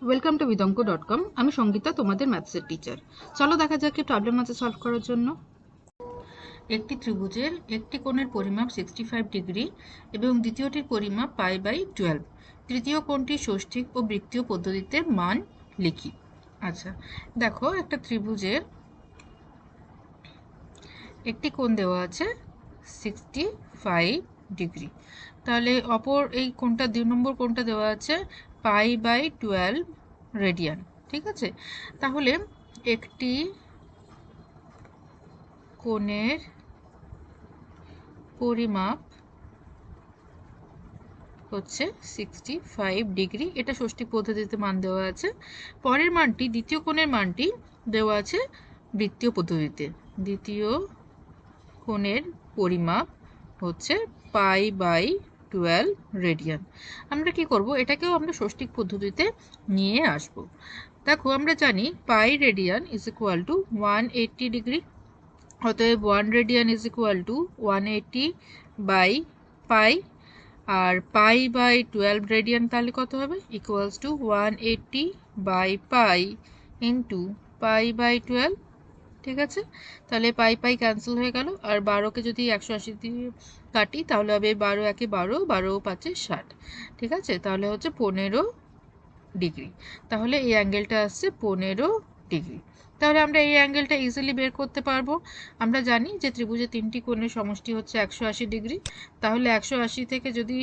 Welcome to vidonko.com। আমি সঙ্গীতা, তোমাদের ম্যাথসের teacher. চলো দেখা যাক কি প্রবলেম আছে সলভ করার জন্য। একটি ত্রিভুজের একটি কোণের পরিমাপ 65 ডিগ্রি এবং দ্বিতীয়টির পরিমাপ π/12। তৃতীয় কোণটি ষষ্ঠিক ও বৃত্তীয় পদ্ধতিতে মান লিখি। আচ্ছা, দেখো একটা ত্রিভুজের একটি কোণ দেওয়া আছে 65 ডিগ্রি, তাহলে অপর এই কোণটা 2 নম্বর কোণটা দেওয়া আছে π/12 রেডিয়ান। ঠিক আছে, তাহলে একটি কোণের পরিমাপ হচ্ছে 65 ডিগ্রি, এটা ষষ্ঠিক পদ্ধতিতে মান দেওয়া আছে। পরের মানটি, দ্বিতীয় কোণের মানটি দেওয়া আছে বৃত্তীয় পদ্ধতিতে। দ্বিতীয় কোণের পরিমাপ হচ্ছে π/12 রেডিয়ান। আমরা কি করব, এটাকেও আমরা ষষ্ঠিক পদ্ধতিতে নিয়ে আসব। দেখো আমরা জানি pi radian is equal to 180 degree, অতএব 1 radian is equal to 180 by pi, আর π/12 রেডিয়ান তাহলে কত হবে, equals to 180 by pi into π/12। ঠিক আছে, তাহলে পাই পাই ক্যান্সেল হয়ে গেল, আর 12কে যদি 180 দিয়ে কাটি তাহলে হবে 12 একে 12, 12 5 60। ঠিক আছে, তাহলে হচ্ছে 15 ডিগ্রি। তাহলে এই অ্যাঙ্গেলটা আসছে 15 ডিগ্রি। তাহলে আমরা এই অ্যাঙ্গেলটা ইজিলি বের করতে পারবো। আমরা জানি যে ত্রিভুজের তিনটি কোণের সমষ্টি হচ্ছে 180 ডিগ্রি। তাহলে 180 থেকে যদি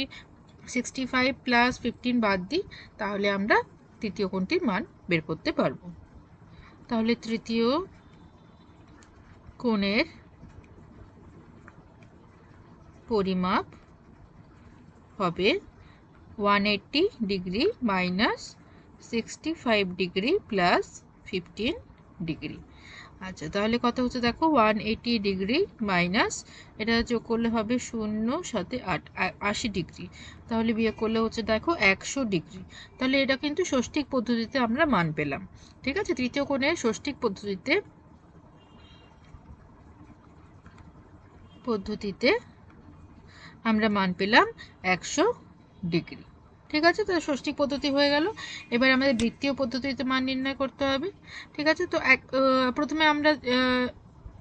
65 প্লাস 15 বাদ দিই তাহলে আমরা তৃতীয় কোণটির মান বের করতে পারবো। তাহলে তৃতীয় কোণের পরিমাপ হবে 180 degree minus 65 degree plus 15 degree. আচ্ছা, তাহলে কত হচ্ছে দেখো, 180 ডিগ্রি মাইনাস এটা যোগ করলে হবে 0 সাথে 8, 80 ডিগ্রি। তাহলে বিয়োগ করলে হচ্ছে দেখো 100 ডিগ্রি। তাহলে এটা কিন্তু ষষ্ঠিক পদ্ধতিতে আমরা মান পেলাম। ঠিক আছে, তৃতীয় কোণের ষষ্ঠিক পদ্ধতিতে আমরা মান পেলাম 100 ডিগ্রি। ঠিক আছে, তো ষষ্ঠিক পদ্ধতি হয়ে গেল। এবার আমাদের বৃত্তীয় পদ্ধতিতে মান নির্ণয় করতে হবে। ঠিক আছে, তো প্রথমে আমরা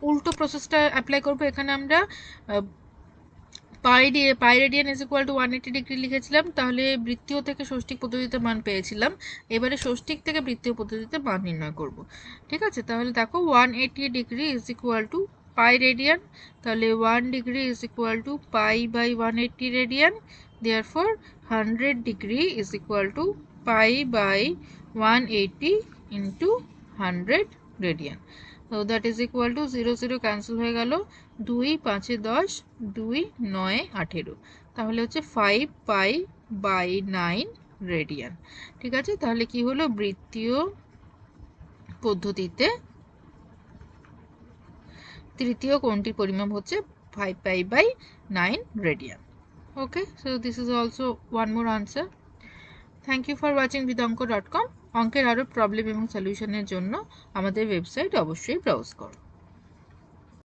উল্টো প্রসেসটা অ্যাপ্লাই করব। এখানে আমরা পাই radian is equal to 180 degree লিখেছিলাম, তাহলে বৃত্তীয় থেকে ষষ্ঠিক পদ্ধতিতে মান পেয়েছিলাম। এবারে ষষ্ঠিক থেকে বৃত্তীয় পদ্ধতিতে মান নির্ণয় করব। ঠিক আছে, তাহলে দেখো 180 degree is equal to pi radian, তাহলে 1 degree is equal to π/180 radian. Therefore 100 degree is equal to π/180 into 100 radian. So that is equal to 0 0 cancel হয়ে গেল, 2 5 10, 2 9 18, তাহলে হচ্ছে 5 π/9 রেডিয়ান। ঠিক আছে, তাহলে কি হলো, বৃত্তীয় পদ্ধতিতে তৃতীয় কোণটির পরিমাপ হচ্ছে 5 π/9 radian. Okay, so this is also one more answer. Thank you for watching vidonko.com। অঙ্কের আরও প্রবলেম এবং সলিউশনের জন্য আমাদের ওয়েবসাইট অবশ্যই ব্রাউজ করো।